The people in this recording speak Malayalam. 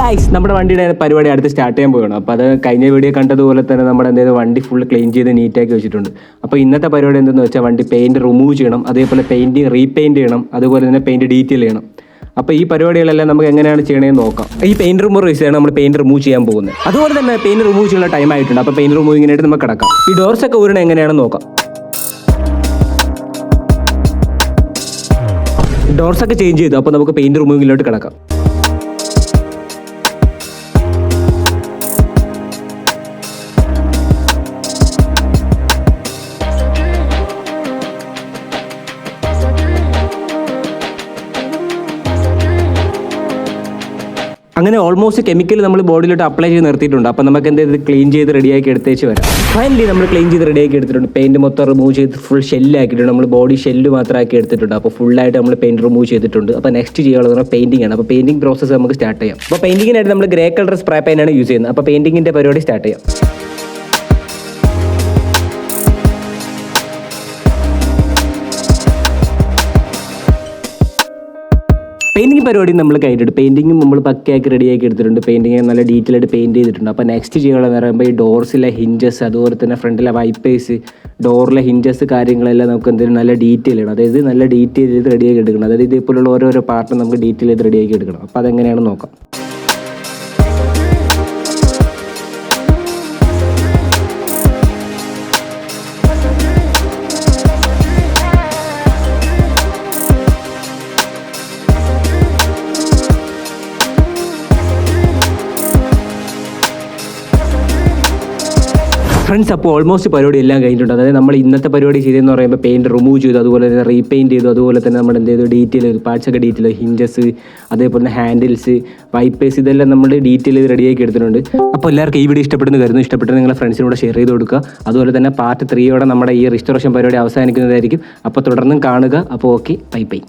ഗൈസ്, നമ്മുടെ വണ്ടിയുടെ പരിപാടി അടുത്ത് സ്റ്റാർട്ട് ചെയ്യാൻ പോവുകയാണ്. അപ്പോൾ അത് കഴിഞ്ഞ വീഡിയോ കണ്ടതുപോലെ തന്നെ നമ്മുടെ എന്തെങ്കിലും വണ്ടി ഫുൾ ക്ലീൻ ചെയ്ത് നീറ്റാക്കി വെച്ചിട്ടുണ്ട്. അപ്പോൾ ഇന്നത്തെ പരിപാടി എന്തെന്ന് വെച്ചാൽ വണ്ടി പെയിൻറ്റ് റിമൂവ് ചെയ്യണം, അതേപോലെ പെയിൻറ്റ് റീപെയിൻറ്റ് ചെയ്യണം, അതുപോലെ തന്നെ പെയിൻറ്റ് ഡീറ്റെയിൽ ചെയ്യണം. അപ്പോൾ ഈ പരിപാടികളെല്ലാം നമുക്ക് എങ്ങനെയാണ് ചെയ്യണമെന്ന് നോക്കാം. ഈ പെയിൻറ്റ് റിമൂവ് റേസാണ് നമ്മൾ പെയിൻറ്റ് റിമൂവ് ചെയ്യാൻ പോകുന്നത്. അതുപോലെ തന്നെ പെയിൻറ്റ് റിമൂവ് ചെയ്യാനുള്ള ടൈം ആയിട്ടുണ്ട്. അപ്പോൾ പെയിൻറ്റ് റിമൂവിങ്ങിനായിട്ട് നമുക്ക് കിടക്കാം. ഈ ഡോർസൊക്കെ ഊരണം എങ്ങനെയാണെന്ന് നോക്കാം. ഡോർസൊക്കെ ചേഞ്ച് ചെയ്തു. അപ്പോൾ നമുക്ക് പെയിൻറ്റ് റിമൂവിങ്ങിലോട്ട് കിടക്കാം. അങ്ങനെ ഓൾമോസ്റ്റ് കെമിക്കൽ നമ്മൾ ബോഡിയിലോട്ട് അപ്ലൈ ചെയ്ത് നിർത്തിയിട്ടുണ്ട്. അപ്പോൾ നമുക്ക് എന്തെങ്കിലും ക്ലീൻ ചെയ്ത് റെഡിയാക്കി എടുത്തേച്ച് വരാം. ഫൈനലി നമ്മൾ ക്ലീൻ ചെയ്ത് റെഡിയാക്കി എടുത്തിട്ടുണ്ട്. പെയിൻറ്റ് മൊത്തം റിമൂവ് ചെയ്ത് ഫുൾ ഷെല്ലാക്കിയിട്ടുണ്ട്. നമ്മൾ ബോഡി ഷെല്ല് മാത്രമാക്കി എടുത്തിട്ടുണ്ട്. അപ്പോൾ ഫുള്ളായിട്ട് നമ്മൾ പെയിൻറ്റ് റിമൂവ് ചെയ്തിട്ടുണ്ട്. അപ്പോൾ നെക്സ്റ്റ് ചെയ്യാനുള്ളത് പെയിൻറ്റിംഗ് ആണ്. അപ്പോൾ പെയിൻറ്റിംഗ് പ്രോസസ്സ് നമുക്ക് സ്റ്റാർട്ട് ചെയ്യാം. അപ്പോൾ പെയിൻറ്റിങ്ങിനായിട്ട് നമ്മൾ ഗ്രേ കളർ സ്പ്രേ പെയിനാണ് യൂസ് ചെയ്യുന്നത്. അപ്പോൾ പെയിൻറ്റിങ്ങിൻ്റെ പരിപാടി സ്റ്റാർട്ട് ചെയ്യാം. പെയിൻറ്റിങ് പരിപാടി നമ്മൾ കഴിഞ്ഞിട്ടുണ്ട്. പെയിൻറ്റിങ്ങും നമ്മൾ പക്കയാക്കി റെഡിയാക്കി എടുത്തിട്ടുണ്ട്. പെയിൻറ്റിങ് നല്ല ഡീറ്റെയിൽ ആയിട്ട് പെയിൻറ്റ് ചെയ്തിട്ടുണ്ട്. അപ്പോൾ നെക്സ്റ്റ് ചെയ്യാനുള്ളതെന്ന് പറയുമ്പോൾ ഈ ഡോർസിലെ ഹിഞ്ചസ്, അതുപോലെ തന്നെ ഫ്രണ്ടിലെ വൈപ്പേഴ്സ്, ഡോറിലെ ഹിഞ്ചസ് കാര്യങ്ങളെല്ലാം നമുക്ക് എന്തെങ്കിലും നല്ല ഡീറ്റെയിൽ ചെയ്യണം. അതായത് നല്ല ഡീറ്റെയിൽ ചെയ്ത് റെഡിയാക്കി എടുക്കണം. അതായത് ഇതേപോലുള്ള ഓരോരോ പാർട്ടും നമുക്ക് ഡീറ്റെയിൽ ചെയ്ത് റെഡിയാക്കി എടുക്കണം. അപ്പോൾ അതെങ്ങനെയാണെന്ന് നോക്കാം. ഫ്രണ്ട്സ്, അപ്പോൾ ഓൾമോസ്റ്റ് പരിപാടി എല്ലാം കഴിഞ്ഞിട്ടുണ്ട്. അതായത് നമ്മൾ ഇന്നത്തെ പരിപാടി ചെയ്തതെന്ന് പറയുമ്പോൾ പെയിൻറ്റ് റിമൂവ് ചെയ്തു, അതുപോലെ തന്നെ റീപെയിൻറ്റ് ചെയ്തു, അതുപോലെ തന്നെ നമ്മൾ എന്ത് ചെയ്തു ഡീറ്റെയിൽ ചെയ്തു, പാർട്സൊക്കെ ഡീറ്റെയിൽ ചെയ്തു, ഹിഞ്ചസ്, അതേപോലെ തന്നെ ഹാൻഡിൽസ്, വൈപ്പേഴ്സ്, ഇതെല്ലാം നമ്മൾ ഡീറ്റെയിൽ ചെയ്ത് റെഡിയാക്കി എടുത്തിട്ടുണ്ട്. അപ്പോൾ എല്ലാവർക്കും ഈ വീഡിയോ ഇഷ്ടപ്പെടുന്നു കരുതുന്നു. ഇഷ്ടപ്പെട്ട് നിങ്ങളുടെ ഫ്രണ്ട്സിനോട് ഷെയർ ചെയ്ത് കൊടുക്കുക. അതുപോലെ തന്നെ പാർട്ട് 3 നമ്മുടെ ഈ റിസ്റ്റോറേഷൻ പരിപാടി അവസാനിക്കുന്നതായിരിക്കും. അപ്പോൾ തുടർന്നും കാണുക. അപ്പോൾ ഓക്കെ, ബൈ ബൈ.